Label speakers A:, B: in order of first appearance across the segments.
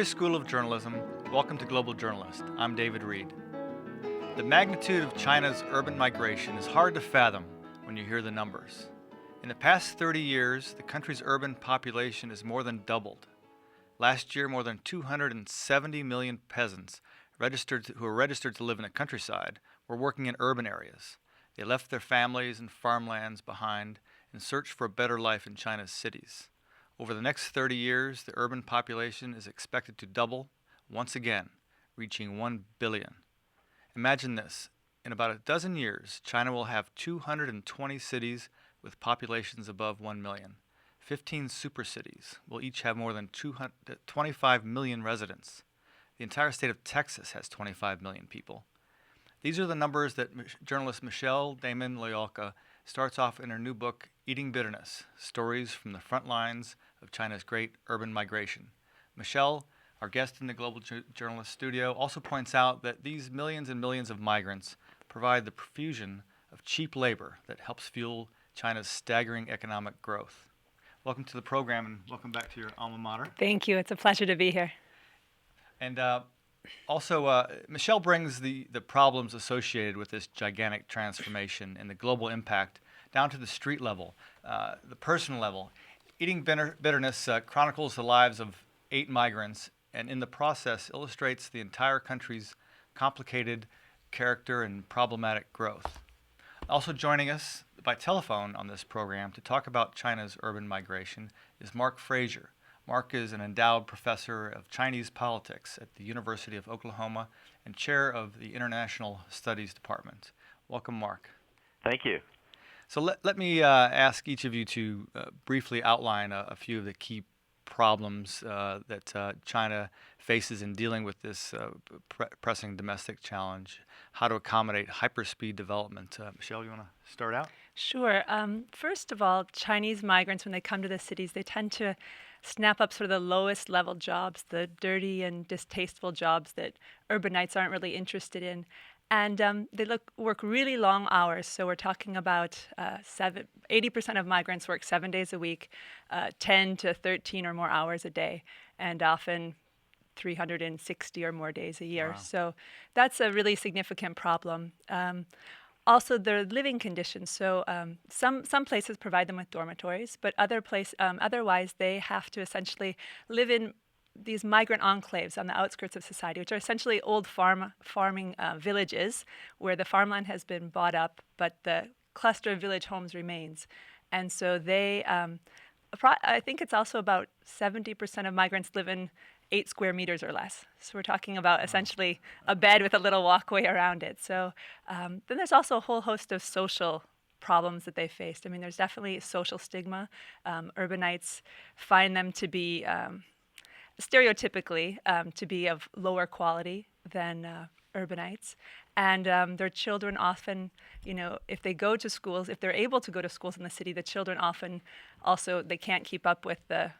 A: Perry School of Journalism, welcome to Global Journalist. I'm David Reed. The magnitude of China's urban migration is hard to fathom when you hear the numbers. In the past 30 years, the country's urban population has more than doubled. Last year, more than 270 million peasants who were registered to live in the countryside were working in urban areas. They left their families and farmlands behind in search for a better life in China's cities. Over the next 30 years, the urban population is expected to double once again, reaching 1 billion. Imagine this. In about a dozen years, China will have 220 cities with populations above 1 million. 15 supercities will each have more than 25 million residents. The entire state of Texas has 25 million people. These are the numbers that journalist Michelle Loyalka starts off in her new book, Eating Bitterness, Stories from the Front Lines of China's Great Urban Migration. Michelle, our guest in the Global Journalist studio, also points out that these millions and millions of migrants provide the profusion of cheap labor that helps fuel China's staggering economic growth. Welcome to the program, and welcome back to your alma mater.
B: Thank you. It's a pleasure to be here.
A: And also, Michelle brings the problems associated with this gigantic transformation and the global impact down to the street level, the personal level. Eating Bitterness chronicles the lives of 8 migrants, and in the process illustrates the entire country's complicated character and problematic growth. Also joining us by telephone on this program to talk about China's urban migration is Mark Frazier. Mark is an endowed professor of Chinese politics at the University of Oklahoma and chair of the International Studies Department. Welcome, Mark.
C: Thank you.
A: So let me ask each of you to briefly outline a few of the key problems that China faces in dealing with this pressing domestic challenge, how to accommodate hyperspeed development. Michelle, you want to start out?
B: Sure. First of all, Chinese migrants, when they come to the cities, they tend to snap up sort of the lowest level jobs, the dirty and distasteful jobs that urbanites aren't really interested in. And they work really long hours. So we're talking about 80% of migrants work 7 days a week, 10 to 13 or more hours a day, and often 360 or more days a year.
A: Wow.
B: So that's a really significant problem. Also, their living conditions. So some places provide them with dormitories, but otherwise they have to essentially live in these migrant enclaves on the outskirts of society, which are essentially old farming villages where the farmland has been bought up, but the cluster of village homes remains. And so I think it's also about 70% of migrants live in 8 square meters or less. So we're talking about essentially a bed with a little walkway around it. So then there's also a whole host of social problems that they faced. I mean, there's definitely social stigma. Urbanites find them to be stereotypically to be of lower quality than urbanites. And their children often, if they go to schools, if they're able to go to schools in the city, the children often also, they can't keep up with the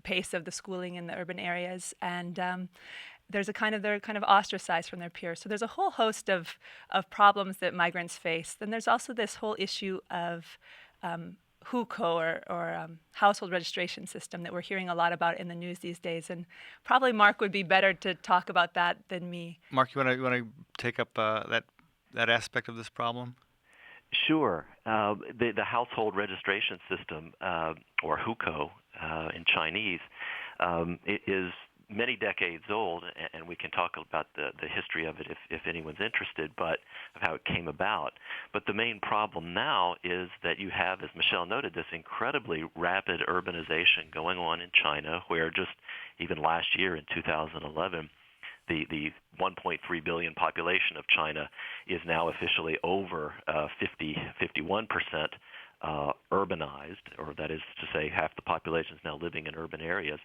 B: pace of the schooling in the urban areas. And they're kind of ostracized from their peers. So there's a whole host of problems that migrants face. Then there's also this whole issue of hukou or household registration system that we're hearing a lot about in the news these days, and probably Mark would be better to talk about that than me.
A: Mark, you want to take up that aspect of this problem?
C: Sure. The household registration system, or hukou in Chinese, it is many decades old, and we can talk about the history of it if anyone's interested, but of how it came about. But the main problem now is that you have, as Michelle noted, this incredibly rapid urbanization going on in China, where just even last year in 2011, the 1.3 billion population of China is now officially over 51% urbanized, or that is to say half the population is now living in urban areas.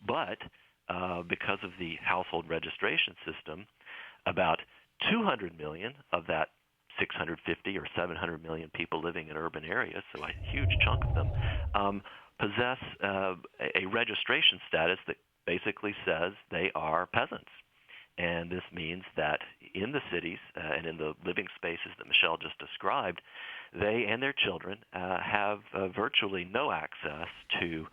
C: But because of the household registration system, about 200 million of that 650 or 700 million people living in urban areas, so a huge chunk of them, possess a registration status that basically says they are peasants. And this means that in the cities and in the living spaces that Michelle just described, they and their children have virtually no access to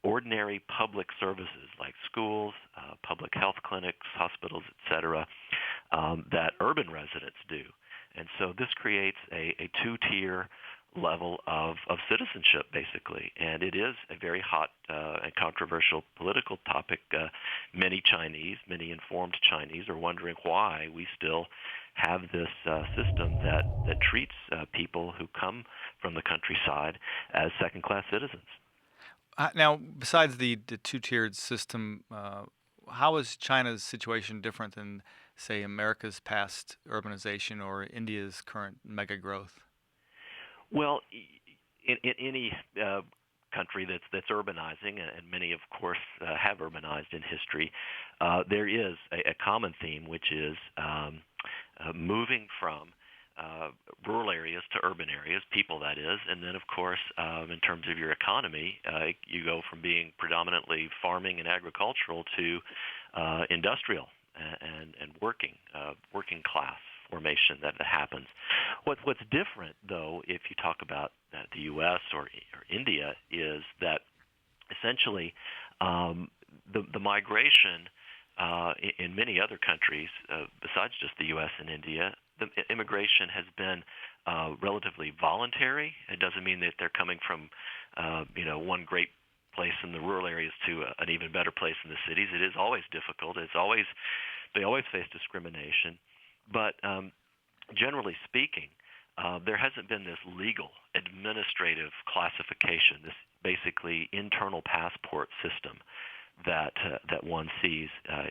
C: ordinary public services like schools, public health clinics, hospitals, etc., that urban residents do. And so this creates a two-tier level of citizenship, basically. And it is a very hot and controversial political topic. Many Chinese, many informed Chinese are wondering why we still have this system that treats people who come from the countryside as second-class citizens.
A: Now, besides the two-tiered system, how is China's situation different than, say, America's past urbanization or India's current mega growth?
C: Well, in any country that's urbanizing, and many, of course, have urbanized in history, there is a common theme, which is moving from rural areas to urban areas, people that is, and then, of course, in terms of your economy, you go from being predominantly farming and agricultural to industrial and working class formation that happens. What's different, though, if you talk about the U.S. or India, is that essentially the migration in many other countries, besides just the U.S. and India, the immigration has been relatively voluntary. It doesn't mean that they're coming from one great place in the rural areas to an even better place in the cities. It is always difficult. They always face discrimination. But generally speaking, there hasn't been this legal administrative classification, this basically internal passport system that one sees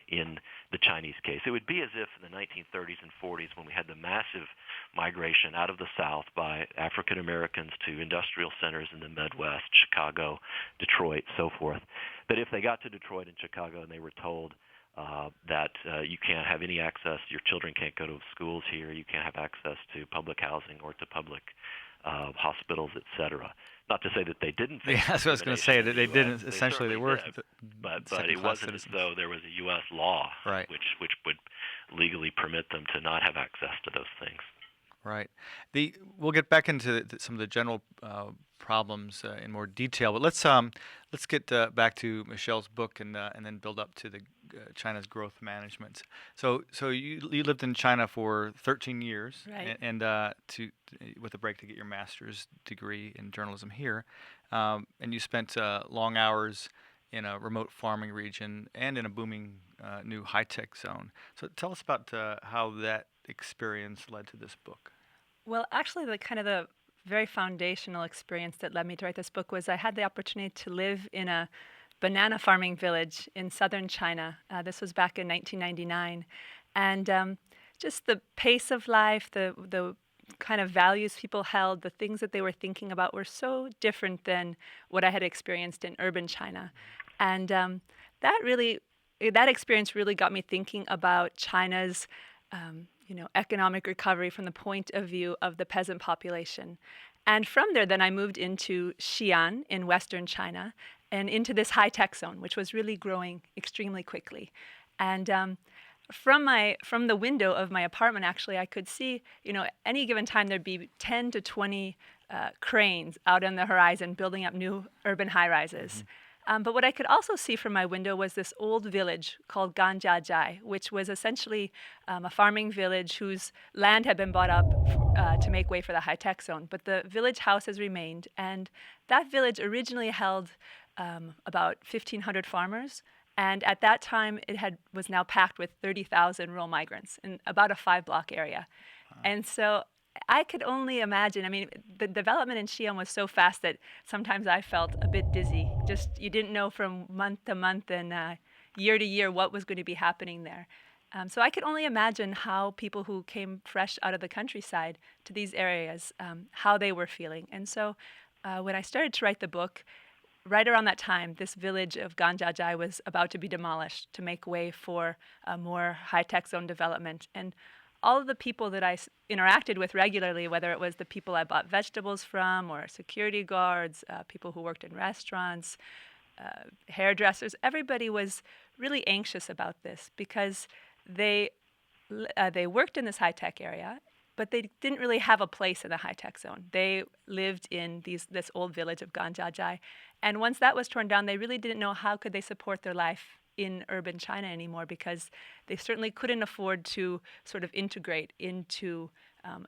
C: in the Chinese case. It would be as if in the 1930s and 40s, when we had the massive migration out of the South by African Americans to industrial centers in the Midwest, Chicago, Detroit, so forth, that if they got to Detroit and Chicago and they were told that you can't have any access, your children can't go to schools here, you can't have access to public housing or to public hospitals, etc. Not to say that they didn't face
A: Yeah, that's what I was going to say. That they didn't.
C: They
A: Essentially, they were.
C: did, but it wasn't as though there was a U.S. law which would legally permit them to not have access to those things.
A: Right. We'll get back into some of the general problems in more detail, but let's get back to Michelle's book and then build up to the China's growth management. So you lived in China for 13 years,
B: right.
A: and with a break to get your master's degree in journalism here, and you spent long hours in a remote farming region and in a booming new high-tech zone. So tell us about how that experience led to this book.
B: Well, actually, the very foundational experience that led me to write this book was I had the opportunity to live in a banana farming village in southern China. This was back in 1999. And just the pace of life, the kind of values people held, the things that they were thinking about were so different than what I had experienced in urban China. And that experience really got me thinking about China's economic recovery from the point of view of the peasant population. And from there, then I moved into Xi'an in western China and into this high-tech zone, which was really growing extremely quickly. And from the window of my apartment, actually, I could see, any given time there'd be 10 to 20 cranes out on the horizon building up new urban high-rises. Mm-hmm. But what I could also see from my window was this old village called Ganjiajai, which was essentially a farming village whose land had been bought up to make way for the high-tech zone. But the village house has remained, and that village originally held about 1,500 farmers. And at that time, was now packed with 30,000 rural migrants in about a 5-block area. Wow. And so I could only imagine. I mean, the development in Xi'an was so fast that sometimes I felt a bit dizzy. Just you didn't know from month to month and year to year what was going to be happening there. So I could only imagine how people who came fresh out of the countryside to these areas, how they were feeling. And so when I started to write the book, right around that time, this village of Ganjiajai was about to be demolished to make way for a more high-tech zone development. And all of the people that I interacted with regularly, whether it was the people I bought vegetables from or security guards, people who worked in restaurants, hairdressers, everybody was really anxious about this because they worked in this high-tech area but they didn't really have a place in the high-tech zone. They lived in this old village of Ganjiajai, and once that was torn down, they really didn't know how could they support their life in urban China anymore, because they certainly couldn't afford to sort of integrate into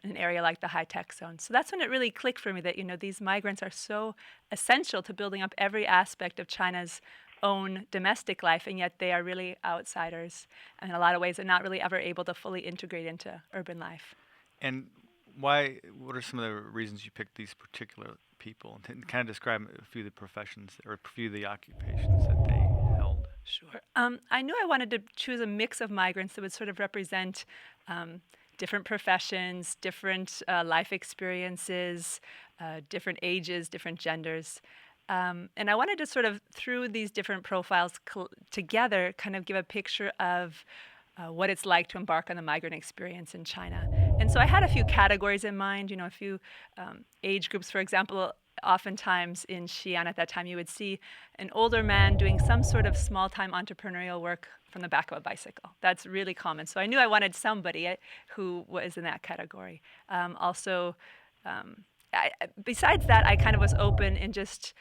B: an area like the high-tech zone. So that's when it really clicked for me that, these migrants are so essential to building up every aspect of China's own domestic life, and yet they are really outsiders in a lot of ways and not really ever able to fully integrate into urban life.
A: And what are some of the reasons you picked these particular people? And kind of describe a few of the professions or a few of the occupations that they held.
B: Sure. I knew I wanted to choose a mix of migrants that would sort of represent different professions, different life experiences, different ages, different genders. And I wanted to sort of, through these different profiles together, kind of give a picture of what it's like to embark on the migrant experience in China. And so I had a few categories in mind, a few age groups. For example, oftentimes in Xi'an at that time, you would see an older man doing some sort of small-time entrepreneurial work from the back of a bicycle. That's really common. So I knew I wanted somebody who was in that category. Besides that, I kind of was open and just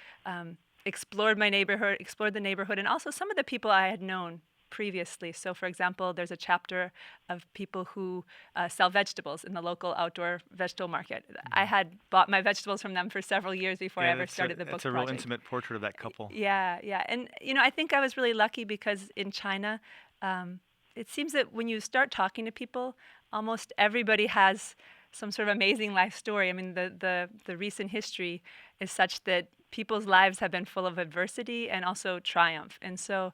B: explored the neighborhood, and also some of the people I had known previously. So, for example, there's a chapter of people who sell vegetables in the local outdoor vegetable market. I had bought my vegetables from them for several years before I ever started the book project.
A: It's a real intimate portrait of that couple.
B: Yeah. And, I think I was really lucky because in China, it seems that when you start talking to people, almost everybody has some sort of amazing life story. I mean, the recent history is such that people's lives have been full of adversity and also triumph. And so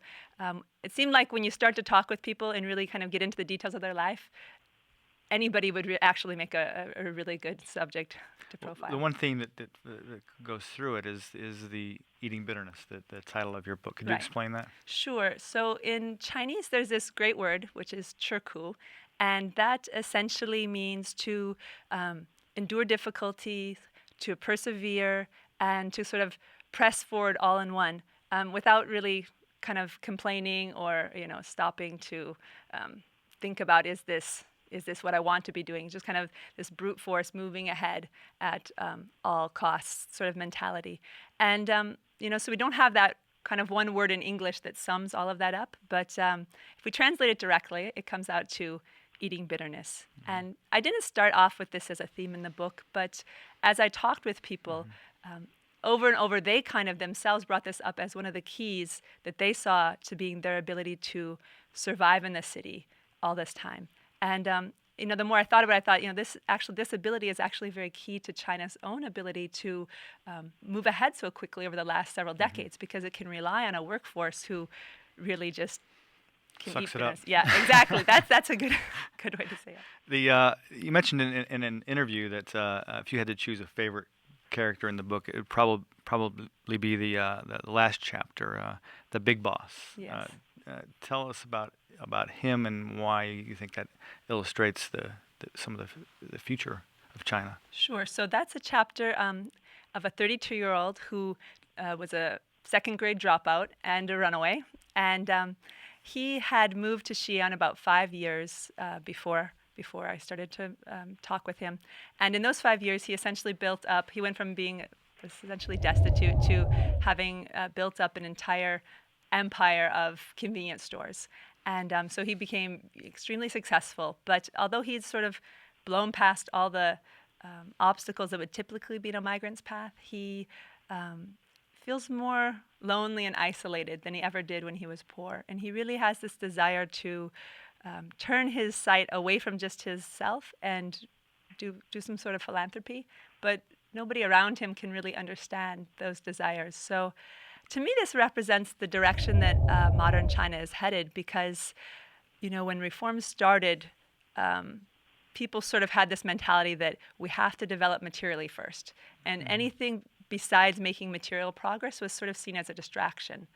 B: it seemed like when you start to talk with people and really kind of get into the details of their life, anybody would actually make a really good subject to profile.
A: The one theme that goes through it is the eating bitterness, the title of your book. Could you explain that?
B: Sure. So in Chinese, there's this great word, which is 吃苦, and that essentially means to endure difficulties, to persevere, and to sort of press forward all in one without really kind of complaining or stopping to think about is this what I want to be doing? Just kind of this brute force moving ahead at all costs sort of mentality. And so we don't have that kind of one word in English that sums all of that up, but if we translate it directly, it comes out to eating bitterness. Mm-hmm. And I didn't start off with this as a theme in the book, but as I talked with people, over and over, they kind of themselves brought this up as one of the keys that they saw to being their ability to survive in the city all this time. And the more I thought about it, I thought, this ability is actually very key to China's own ability to move ahead so quickly over the last several decades, because it can rely on a workforce who really just can
A: sucks
B: eat
A: it up.
B: Yeah, exactly. That's a good way to say it.
A: You mentioned in an interview that if you had to choose a favorite character in the book, it would probably be the last chapter, the big boss.
B: Yes.
A: Tell us about him and why you think that illustrates some of the future of China.
B: Sure. So that's a chapter of a 32-year-old who was a second grade dropout and a runaway, and he had moved to Xi'an about 5 years before I started to talk with him. And in those 5 years, he essentially built up, he went from being essentially destitute to having built up an entire empire of convenience stores. And so he became extremely successful. But although he's sort of blown past all the obstacles that would typically be in a migrant's path, he feels more lonely and isolated than he ever did when he was poor. And he really has this desire to turn his sight away from just his self and do some sort of philanthropy, but nobody around him can really understand those desires. So to me, this represents the direction that modern China is headed, because, when reforms started, people sort of had this mentality that we have to develop materially first, and anything besides making material progress was sort of seen as a distraction.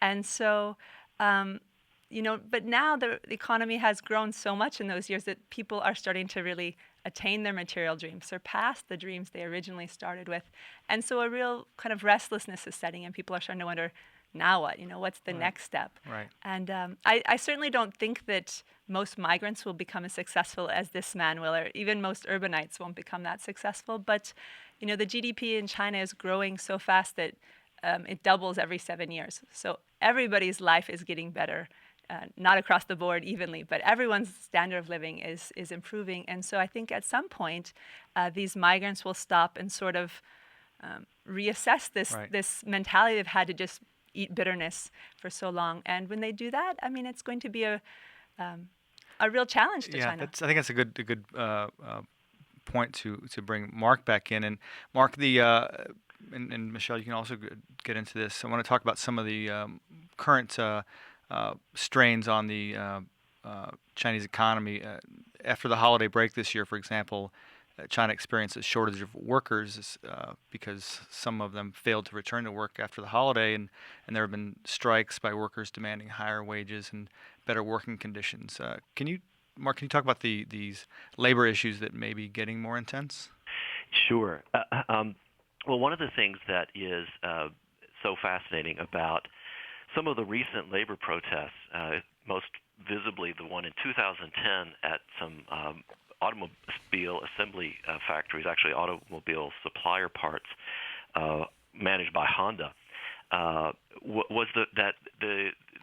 B: And so but now the economy has grown so much in those years that people are starting to really attain their material dreams, surpass the dreams they originally started with. And so a real kind of restlessness is setting in. People are starting to wonder, now what? What's the next step?
A: Right.
B: And I certainly don't think that most migrants will become as successful as this man will, or even most urbanites won't become that successful. But, the GDP in China is growing so fast that it doubles every 7 years. So everybody's life is getting better. Not across the board evenly, but everyone's standard of living is improving. And so I think at some point, these migrants will stop and sort of reassess this mentality they've had to just eat bitterness for so long. And when they do that, I mean, it's going to be a real challenge to China.
A: I think that's a good point to bring Mark back in. And Mark, and Michelle, you can also get into this. I want to talk about some of the current strains on the Chinese economy. After the holiday break this year, for example, China experienced a shortage of workers because some of them failed to return to work after the holiday, and there have been strikes by workers demanding higher wages and better working conditions. Mark, can you talk about these labor issues that may be getting more intense?
C: Sure. Well, one of the things that is so fascinating about some of the recent labor protests, most visibly the one in 2010 at some automobile assembly factories, actually automobile supplier parts managed by Honda, was that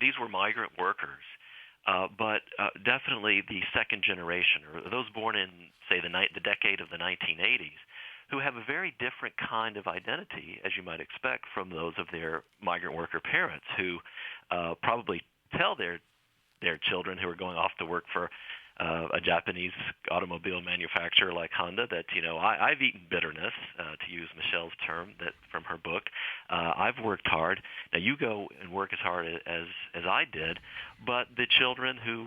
C: these were migrant workers, but definitely the second generation, or those born in, say, the decade of the 1980s, who have a very different kind of identity, as you might expect, from those of their migrant worker parents, who probably tell their children who are going off to work for a Japanese automobile manufacturer like Honda that, I've eaten bitterness, to use Michelle's term that from her book. I've worked hard. Now you go and work as hard as I did, but the children who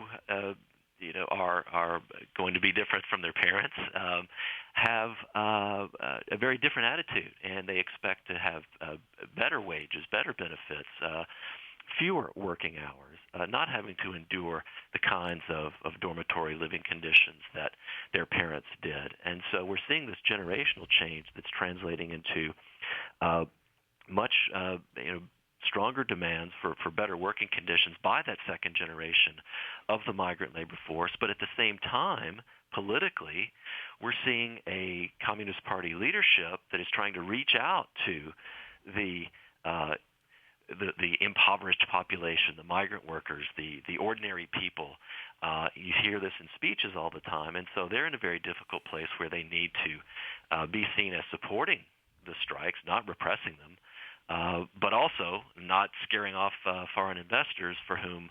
C: are going to be different from their parents have a very different attitude, and they expect to have better wages, better benefits, fewer working hours, not having to endure the kinds of dormitory living conditions that their parents did. And so we're seeing this generational change that's translating into much stronger demands for better working conditions by that second generation of the migrant labor force. But at the same time, politically, we're seeing a Communist Party leadership that is trying to reach out to the impoverished population, the migrant workers, the ordinary people. You hear this in speeches all the time, and so they're in a very difficult place where they need to be seen as supporting the strikes, not repressing them, but also not scaring off foreign investors for whom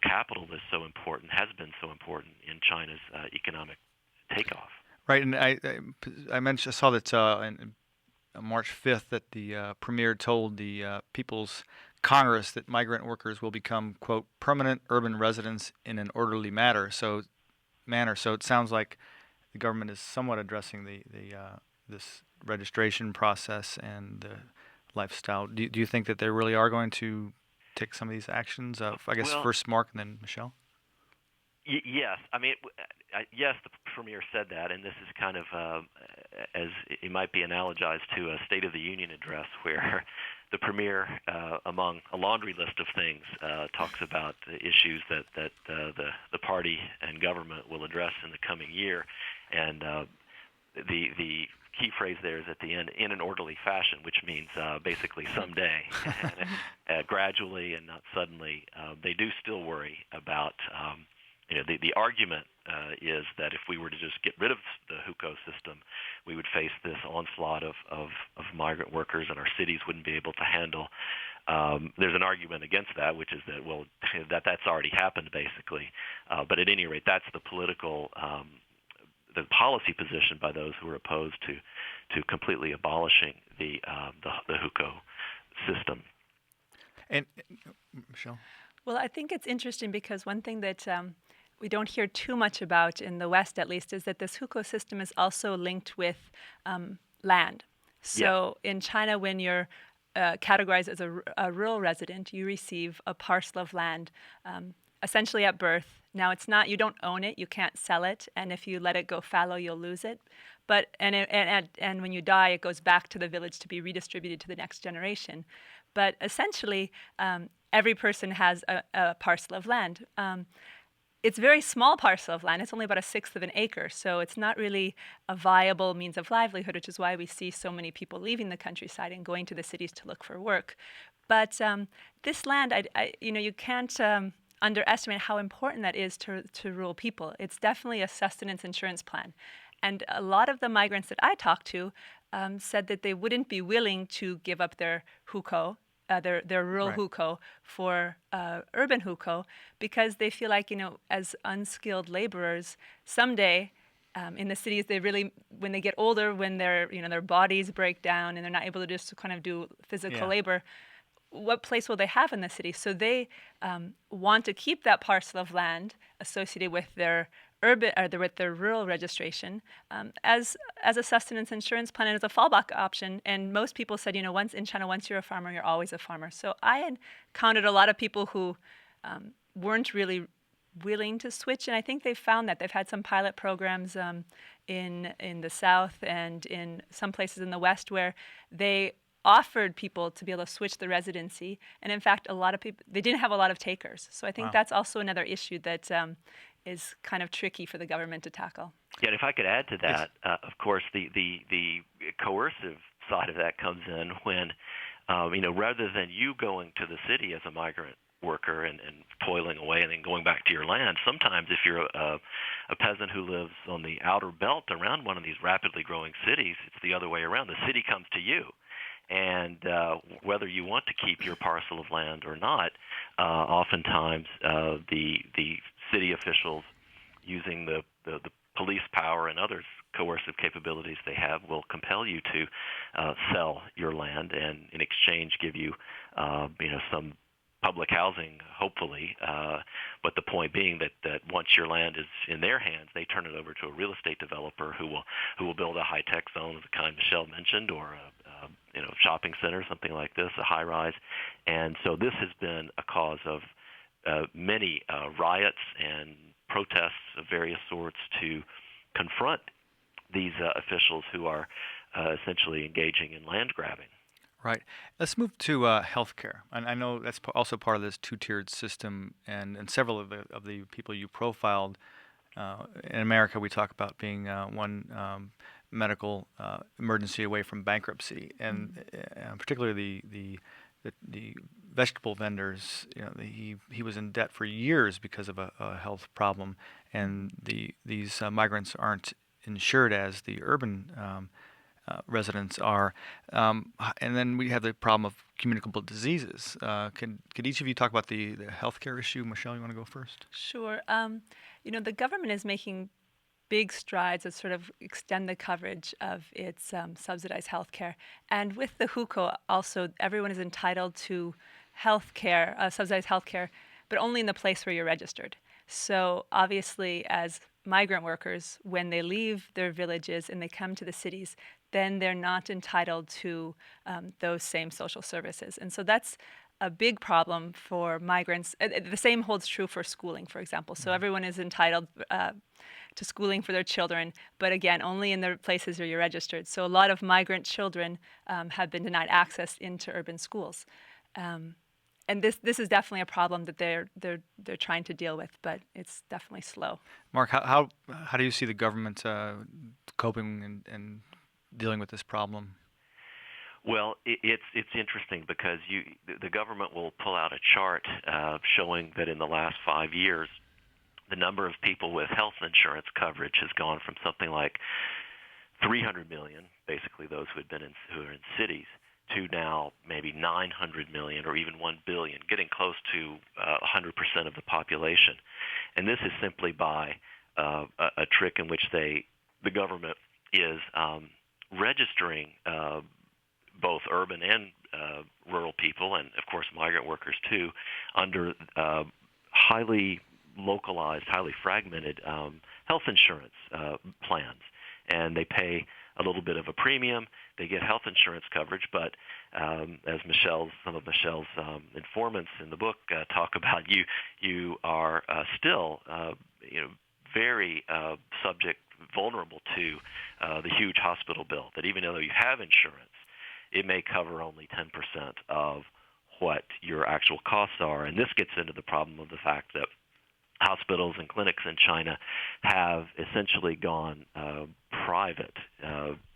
C: capital is so important, has been so important in China's economic takeoff.
A: Right, and I saw that on March 5th that the premier told the People's Congress that migrant workers will become, quote, permanent urban residents in an orderly manner. So it sounds like the government is somewhat addressing this registration process and the lifestyle. Do you think that they really are going to take some of these actions? I guess first Mark and then Michelle.
C: Yes, I mean, yes, the premier said that, and this is kind of as it might be analogized to a State of the Union address, where the premier, among a laundry list of things, talks about the issues that the party and government will address in the coming year, and the key phrase there is at the end, in an orderly fashion, which means basically someday, and, gradually and not suddenly. They do still worry about. The argument is that if we were to just get rid of the hukou system, we would face this onslaught of migrant workers, and our cities wouldn't be able to handle. There's an argument against that, which is that, well, that's already happened, basically. But at any rate, that's the political, the policy position by those who are opposed to completely abolishing the hukou system.
A: And Michelle?
B: Well, I think it's interesting because one thing that we don't hear too much about in the West, at least, is that this hukou system is also linked with land. So in China, when you're categorized as a rural resident, you receive a parcel of land essentially at birth. Now, it's not, you don't own it, you can't sell it, and if you let it go fallow, you'll lose it. But and when you die, it goes back to the village to be redistributed to the next generation. But essentially, every person has a parcel of land. It's a very small parcel of land. It's only about a sixth of an acre. So it's not really a viable means of livelihood, which is why we see so many people leaving the countryside and going to the cities to look for work. But this land, you can't underestimate how important that is to rural people. It's definitely a sustenance insurance plan. And a lot of the migrants that I talked to said that they wouldn't be willing to give up their hukou, their rural
A: Right.
B: hukou for urban hukou, because they feel like, as unskilled laborers, someday in the cities, when they get older, when their bodies break down and they're not able to just kind of do physical
A: Yeah.
B: labor, what place will they have in the city? So they want to keep that parcel of land associated with their urban or with their rural registration as a sustenance insurance plan and as a fallback option. And most people said, once in China, once you're a farmer, you're always a farmer. So I encountered a lot of people who weren't really willing to switch, and I think they've found that they've had some pilot programs in the South and in some places in the West where they offered people to be able to switch the residency, and in fact, a lot of people, they didn't have a lot of takers. So I think
A: Wow.
B: that's also another issue that is kind of tricky for the government to tackle.
C: Yeah, and if I could add to that, of course, the coercive side of that comes in when, rather than you going to the city as a migrant worker and toiling away and then going back to your land, sometimes if you're a peasant who lives on the outer belt around one of these rapidly growing cities, it's the other way around. The city comes to you. And whether you want to keep your parcel of land or not, oftentimes the city officials, using the police power and other coercive capabilities they have, will compel you to sell your land and in exchange give you, some public housing, hopefully. But the point being that once your land is in their hands, they turn it over to a real estate developer who will build a high-tech zone of the kind Michelle mentioned, or a shopping center, something like this, a high-rise. And so this has been a cause of many riots and protests of various sorts to confront these officials who are essentially engaging in land grabbing.
A: Right. Let's move to healthcare. And I know that's also part of this two-tiered system, and several of the people you profiled in America, we talk about being one medical emergency away from bankruptcy, and particularly the vegetable vendors. He was in debt for years because of a health problem, and these migrants aren't insured as the urban residents are. And then we have the problem of communicable diseases. Could each of you talk about the healthcare issue? Michelle, you want to go first?
B: Sure. The government is making big strides to sort of extend the coverage of its subsidized healthcare. And with the hukou, also, everyone is entitled to healthcare, subsidized healthcare, but only in the place where you're registered. So obviously, as migrant workers, when they leave their villages and they come to the cities, then they're not entitled to those same social services. And so that's a big problem for migrants. The same holds true for schooling, for example. So everyone is entitled to schooling for their children, but again, only in the places where you're registered. So a lot of migrant children have been denied access into urban schools. And this is definitely a problem that they're trying to deal with, but it's definitely slow.
A: Mark, how do you see the government coping and dealing with this problem?
C: Well, it's interesting because the government will pull out a chart showing that in the last 5 years, the number of people with health insurance coverage has gone from something like 300 million, basically those who are in cities, to now maybe 900 million or even 1 billion, getting close to 100% of the population. And this is simply by a trick in which the government is registering both urban and rural people, and of course migrant workers too, under highly localized, highly fragmented health insurance plans. And they pay a little bit of a premium. They get health insurance coverage, but as some of Michelle's informants in the book talk about, you are still very vulnerable to the huge hospital bill. That even though you have insurance, it may cover only 10% of what your actual costs are. And this gets into the problem of the fact that hospitals and clinics in China have essentially gone private,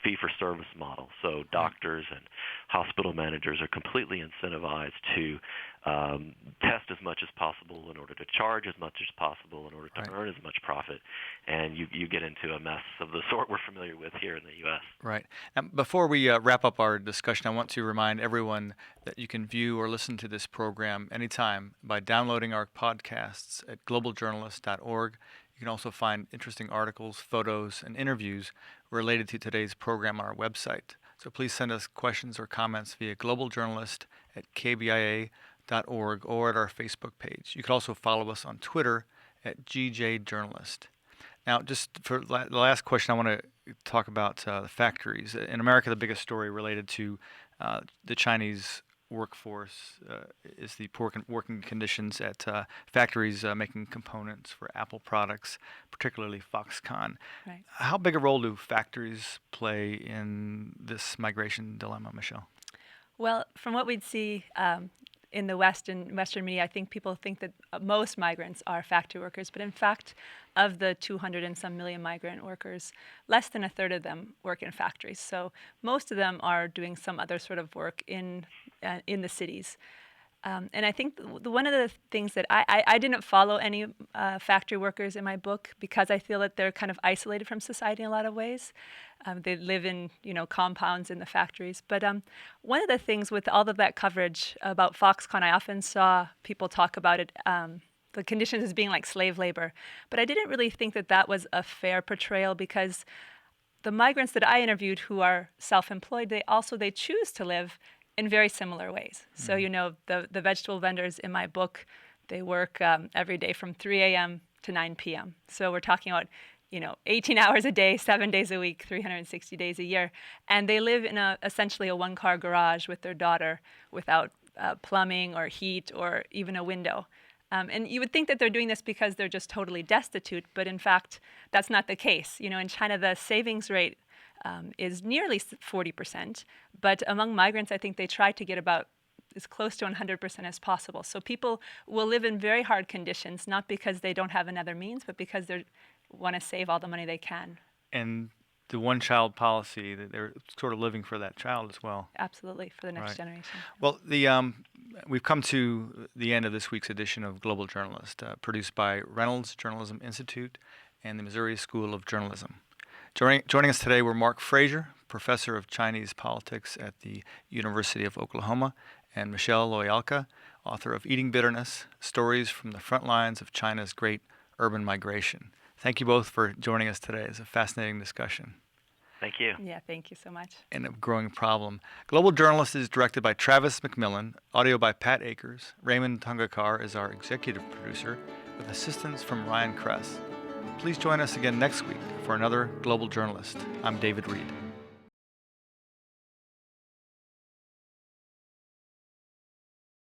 C: fee-for-service model. So doctors and hospital managers are completely incentivized to test as much as possible in order to charge as much as possible in order to earn as much profit. And you get into a mess of the sort we're familiar with here in the U.S.
A: Right. Now, before we wrap up our discussion, I want to remind everyone that you can view or listen to this program anytime by downloading our podcasts at globaljournalist.org. You can also find interesting articles, photos, and interviews related to today's program on our website. So please send us questions or comments via globaljournalist@kbia.org or at our Facebook page. You can also follow us on Twitter at GJJournalist. Now, just for the last question, I want to talk about the factories. In America, the biggest story related to the Chinese workforce is the poor working conditions at factories making components for Apple products, particularly Foxconn.
B: Right.
A: How big a role do factories play in this migration dilemma, Michelle?
B: Well, from what we'd see in the West and Western media, I think people think that most migrants are factory workers, but in fact, of the 200 and some million migrant workers, less than a third of them work in factories. So most of them are doing some other sort of work in the cities. And I think one of the things that I didn't follow any factory workers in my book because I feel that they're kind of isolated from society in a lot of ways. They live in compounds in the factories. But one of the things with all of that coverage about Foxconn, I often saw people talk about it, the conditions as being like slave labor. But I didn't really think that that was a fair portrayal because the migrants that I interviewed who are self-employed, they choose to live in very similar ways. So, the vegetable vendors in my book, they work every day from 3 a.m. to 9 p.m. So we're talking about, 18 hours a day, 7 days a week, 360 days a year. And they live in essentially a one-car garage with their daughter without plumbing or heat or even a window. And you would think that they're doing this because they're just totally destitute, but in fact, that's not the case. In China, the savings rate is nearly 40%, but among migrants, I think they try to get about as close to 100% as possible. So people will live in very hard conditions, not because they don't have another means, but because they want to save all the money they can.
A: And the one-child policy, that they're sort of living for that child as well.
B: Absolutely, for the next generation.
A: Well, we've come to the end of this week's edition of Global Journalist, produced by Reynolds Journalism Institute and the Missouri School of Journalism. Joining us today were Mark Frazier, professor of Chinese politics at the University of Oklahoma, and Michelle Loyalka, author of Eating Bitterness, Stories from the Front Lines of China's Great Urban Migration. Thank you both for joining us today. It's a fascinating discussion.
C: Thank you.
B: Yeah, thank you so much.
A: And a growing problem. Global Journalist is directed by Travis McMillan, audio by Pat Akers. Raymond Tungakar is our executive producer, with assistance from Ryan Kress. Please join us again next week for another Global Journalist. I'm David Reed.